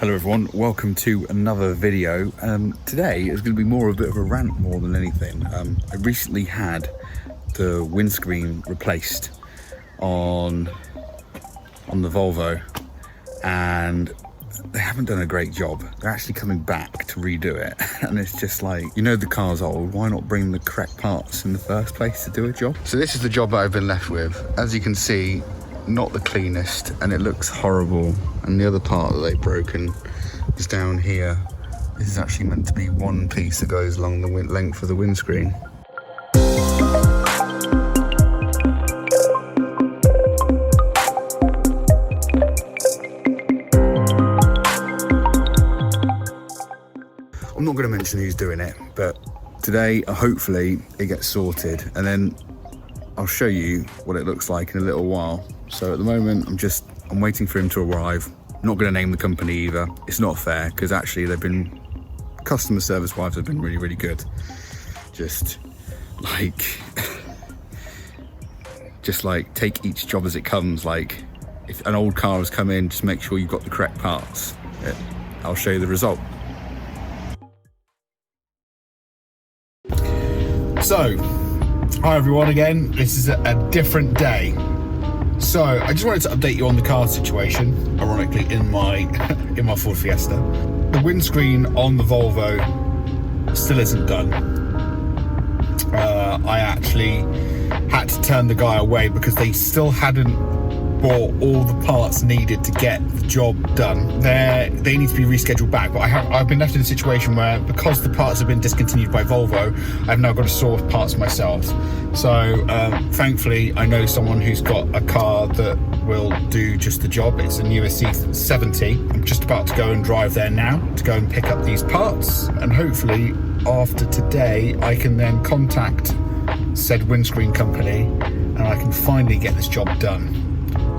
Hello everyone, welcome to another video. Today is going to be more of a bit of a rant more than anything. I recently had the windscreen replaced on the Volvo and they haven't done a great job. They're actually coming back to redo it and it's just like, you know the car's old, why not bring the correct parts in the first place to do a job? So this is the job that I've been left with. As you can see, not the cleanest and it looks horrible, and the other part that they've broken is down here. This is actually meant to be one piece that goes along the length of the windscreen. I'm not going to mention who's doing it, but today hopefully it gets sorted and then I'll show you what it looks like in a little while. So at the moment I'm waiting for him to arrive. I'm not going to name the company either. It's not fair because actually they've been, customer service wise, have been really, really good. Just like take each job as it comes. Like if an old car has come in, just make sure you've got the correct parts. I'll show you the result. So, hi everyone again. This is a different day. So I just wanted to update you on the car situation, ironically in my Ford Fiesta. The windscreen on the Volvo still isn't done. I actually had to turn the guy away because they still hadn't bought all the parts needed to get the job done. They need to be rescheduled back, but I've been left in a situation where, because the parts have been discontinued by Volvo, I've now got to source parts myself. So thankfully I know someone who's got a car that will do just the job. It's a newer C70. I'm just about to go and drive there now to go and pick up these parts, and hopefully after today I can then contact said windscreen company and I can finally get this job done.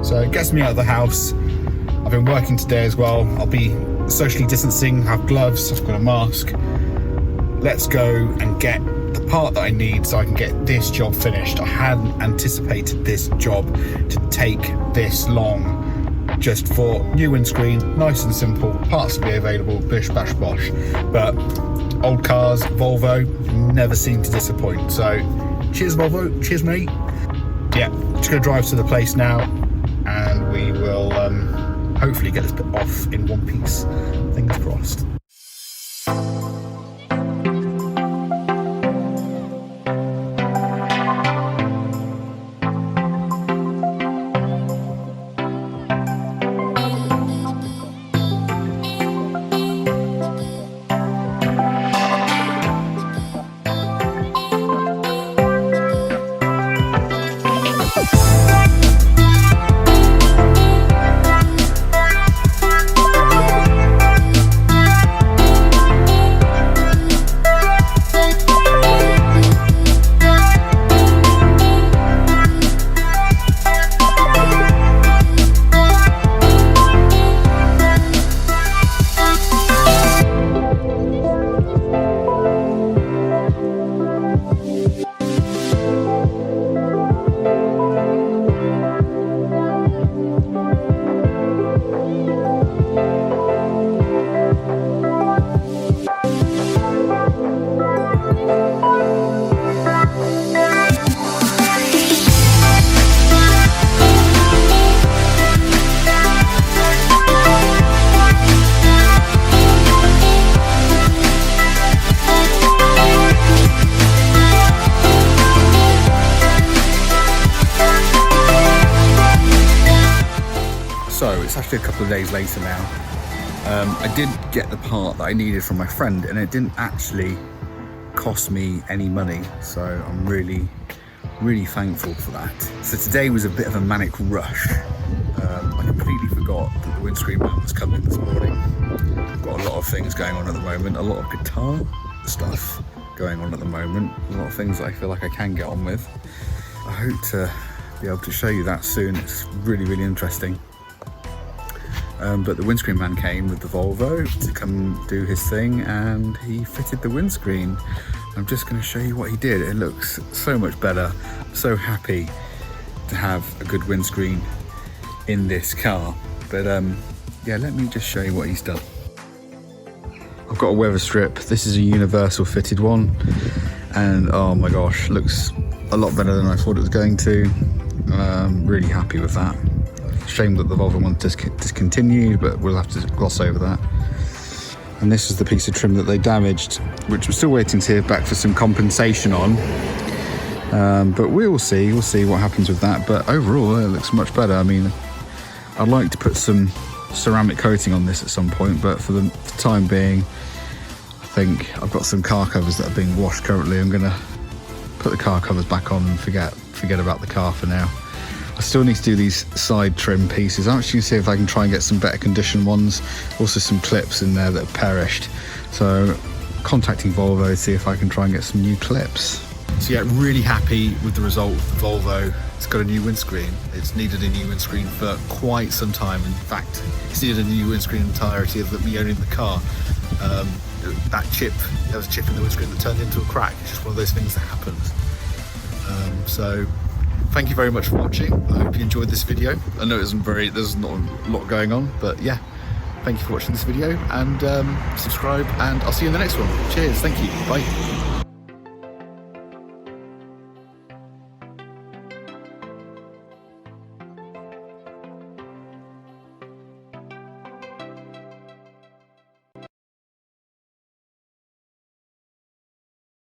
So it gets me out of the house. I've been working today as well. I'll be socially distancing, have gloves, I've got a mask. Let's go and get the part that I need so I can get this job finished. I hadn't anticipated this job to take this long, just for new windscreen, nice and simple, parts to be available, bish bash bosh. But old cars, Volvo, never seem to disappoint. So cheers Volvo, cheers mate. Yeah, just gonna drive to the place now and we will hopefully get this bit off in one piece. Fingers crossed. So it's actually a couple of days later now. I did get the part that I needed from my friend and it didn't actually cost me any money. So I'm really, really thankful for that. So today was a bit of a manic rush. I completely forgot that the windscreen man was coming this morning. I've got a lot of things going on at the moment, a lot of guitar stuff going on at the moment, a lot of things that I feel like I can get on with. I hope to be able to show you that soon. It's really, really interesting. But the windscreen man came with the Volvo to come do his thing and he fitted the windscreen. I'm just going to show you what he did. It looks so much better. I'm so happy to have a good windscreen in this car. But yeah, let me just show you what he's done. I've got a weather strip. This is a universal fitted one, and oh my gosh, looks a lot better than I thought it was going to. Really happy with that. Shame that the Volvo one discontinued, but we'll have to gloss over that. And this is the piece of trim that they damaged, which we're still waiting to hear back for some compensation on. But we'll see what happens with that. But overall, it looks much better. I mean, I'd like to put some ceramic coating on this at some point, but for the time being, I think I've got some car covers that are being washed currently. I'm gonna put the car covers back on and forget about the car for now. I still need to do these side trim pieces. I'm actually gonna see if I can try and get some better condition ones. Also some clips in there that have perished. So contacting Volvo to see if I can try and get some new clips. So yeah, really happy with the result of the Volvo. It's got a new windscreen. It's needed a new windscreen for quite some time. In fact, it's needed a new windscreen in the entirety of me owning the car. There was a chip in the windscreen that turned into a crack. It's just one of those things that happens. So thank you very much for watching. I hope you enjoyed this video. I know there's not a lot going on, but yeah, thank you for watching this video, and subscribe, and I'll see you in the next one. Cheers, thank you, bye.